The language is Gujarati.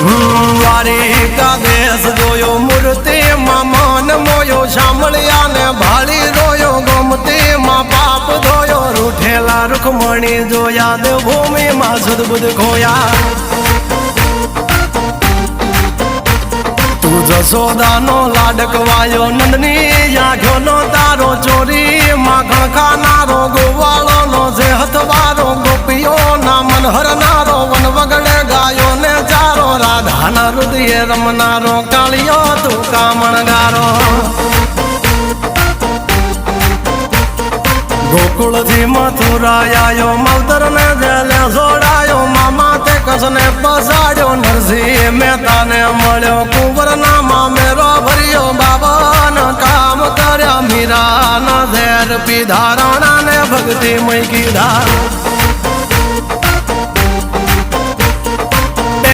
દ્વારિકા દેશ જોયો મૂર્તિમાં મન મોયો સાંભળ્યા ને ભાળી રોયો ગોમતીમાં પાપ ધોયો રૂઠેલા રૂખમણી જોયા દેવભૂમિમાં સદબુદ્ધ ખોયા તું જશોદાનો લાડકવાયો નંદની આંખોનો તારો ચોરી માખણ ખાનારો ગોવાળોનો જે હથવારો ગોપીઓના મન હરનારો વન વગડે ગાયો ને ચારો રાધાના હૃદયે રમનારો કાળિયો તું કામણગારો ગોકુળથી મથુરા આયો માવતર ને જેલે જોડાયો મામા તે કસને પસાડ્યો નરસિંહ મહેતાને મળ્યો કુંવરના મામેરો ભર્યો બાબાના કામ કર્યા મીરાના ઝેર પીધા રાણાને ભક્તિ મય કીધા